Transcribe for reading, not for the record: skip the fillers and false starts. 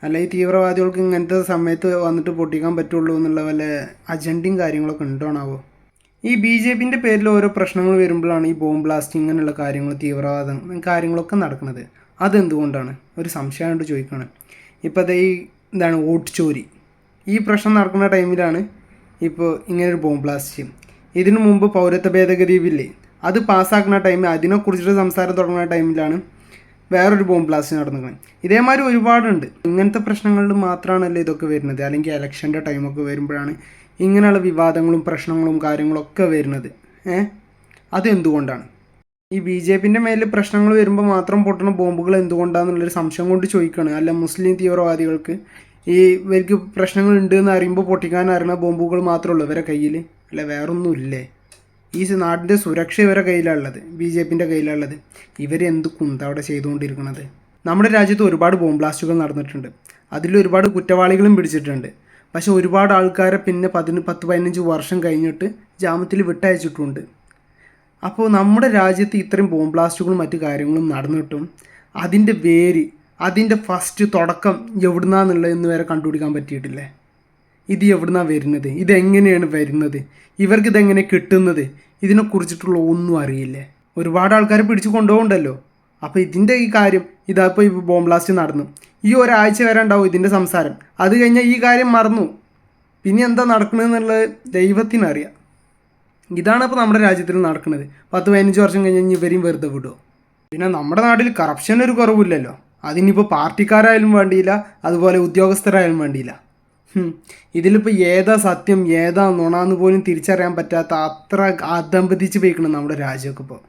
അല്ല ഈ തീവ്രവാദികൾക്ക് ഇങ്ങനത്തെ സമയത്ത് വന്നിട്ട് പൊട്ടിക്കാൻ പറ്റുള്ളൂ എന്നുള്ള വല്ല അജണ്ടയും കാര്യങ്ങളൊക്കെ ഉണ്ടോണാവോ? ഈ BJPൻ്റെ പേരിൽ ഓരോ പ്രശ്നങ്ങൾ വരുമ്പോഴാണ് ഈ ബോംബ് ബ്ലാസ്റ്റിംഗ് അങ്ങനെയുള്ള കാര്യങ്ങൾ, തീവ്രവാദം കാര്യങ്ങളൊക്കെ നടക്കുന്നത്. അതെന്തുകൊണ്ടാണ്? ഒരു സംശയമായിട്ട് ചോദിക്കുകയാണ്. ഇപ്പോൾ അത് വോട്ട് ചോരി ഈ പ്രശ്നം നടക്കുന്ന ടൈമിലാണ് ഇപ്പോൾ ഇങ്ങനൊരു ബോംബ് ബ്ലാസ്റ്റ്. ഇതിനു മുമ്പ് പൗരത്വ ഭേദഗതി ബില്ല് അത് പാസ്സാക്കുന്ന ടൈമിൽ അതിനെക്കുറിച്ചിട്ട് സംസാരം തുടങ്ങുന്ന ടൈമിലാണ് വേറൊരു ബോംബ് ബ്ലാസ്റ്റ് നടന്നിരിക്കുന്നത്. ഇതേമാതിരി ഒരുപാടുണ്ട്. ഇങ്ങനത്തെ പ്രശ്നങ്ങളിൽ മാത്രമാണല്ലോ ഇതൊക്കെ വരുന്നത്. അല്ലെങ്കിൽ ഇലക്ഷൻ്റെ ടൈമൊക്കെ വരുമ്പോഴാണ് ഇങ്ങനെയുള്ള വിവാദങ്ങളും പ്രശ്നങ്ങളും കാര്യങ്ങളൊക്കെ വരുന്നത്. അതെന്തുകൊണ്ടാണ്? ഈ BJPൻ്റെ മേലിൽ പ്രശ്നങ്ങൾ വരുമ്പോൾ മാത്രം പൊട്ടുന്ന ബോംബുകൾ എന്തുകൊണ്ടാണെന്നുള്ളൊരു സംശയം കൊണ്ട് ചോദിക്കുകയാണ്. അല്ല മുസ്ലിം തീവ്രവാദികൾക്ക് ഇവർക്ക് പ്രശ്നങ്ങൾ ഉണ്ട് എന്ന് അറിയുമ്പോൾ പൊട്ടിക്കാൻ അറിയുന്ന ബോംബുകൾ മാത്രമേ ഉള്ളൂ ഇവരെ കയ്യിൽ, അല്ല വേറൊന്നും ഇല്ലേ? ഈ നാടിൻ്റെ സുരക്ഷ ഇവരുടെ കയ്യിലുള്ളത്, BJPൻ്റെ കയ്യിലുള്ളത്. ഇവരെന്ത് കുന്ത അവിടെ ചെയ്തുകൊണ്ടിരിക്കുന്നത്? നമ്മുടെ രാജ്യത്ത് ഒരുപാട് ബോംബ് ബ്ലാസ്റ്റുകൾ നടന്നിട്ടുണ്ട്. അതിലൊരുപാട് കുറ്റവാളികളും പിടിച്ചിട്ടുണ്ട്. പക്ഷേ ഒരുപാട് ആൾക്കാരെ പിന്നെ 10-15 വർഷം കഴിഞ്ഞിട്ട് ജാമ്യത്തിൽ വിട്ടയച്ചിട്ടുണ്ട്. അപ്പോൾ നമ്മുടെ രാജ്യത്ത് ഇത്രയും ബോംബ് ബ്ലാസ്റ്റുകളും മറ്റു കാര്യങ്ങളും നടന്നിട്ടും അതിൻ്റെ വേര്, അതിൻ്റെ ഫസ്റ്റ് തുടക്കം എവിടുന്നാന്നുള്ളതെന്ന് വരെ കണ്ടുപിടിക്കാൻ പറ്റിയിട്ടില്ലേ? ഇത് എവിടുന്നാണ് വരുന്നത്? ഇതെങ്ങനെയാണ് വരുന്നത്? ഇവർക്കിതെങ്ങനെ കിട്ടുന്നത്? ഇതിനെക്കുറിച്ചിട്ടുള്ള ഒന്നും അറിയില്ലേ? ഒരുപാട് ആൾക്കാരെ പിടിച്ചു കൊണ്ടുപോകണ്ടല്ലോ. അപ്പോൾ ഇതിൻ്റെ ഈ കാര്യം ഇതാപ്പോൾ ഈ ബോംബ് ബ്ലാസ്റ്റ് നടന്നു, ഈ ഒരാഴ്ച വരെ ഉണ്ടാവും ഇതിൻ്റെ സംസാരം. അത് കഴിഞ്ഞാൽ ഈ കാര്യം മറന്നു. പിന്നെ എന്താ നടക്കണമെന്നുള്ളത് ദൈവത്തിനറിയാം. ഇതാണ് ഇപ്പോൾ നമ്മുടെ രാജ്യത്തിൽ നടക്കുന്നത്. 10-15 വർഷം കഴിഞ്ഞ് ഇവരെയും വെറുതെ വിടുമോ? പിന്നെ നമ്മുടെ നാട്ടിൽ കറപ്ഷനൊരു കുറവില്ലല്ലോ. അതിനിപ്പോൾ പാർട്ടിക്കാരായാലും വേണ്ടിയില്ല, അതുപോലെ ഉദ്യോഗസ്ഥരായാലും വേണ്ടിയില്ല. ഇതിലിപ്പോൾ ഏതാ സത്യം ഏതാ നുണാന്ന് പോലും തിരിച്ചറിയാൻ പറ്റാത്ത അത്ര അതമ്പതിച്ച് പോയിക്കണം നമ്മുടെ രാജ്യമൊക്കെ ഇപ്പോൾ.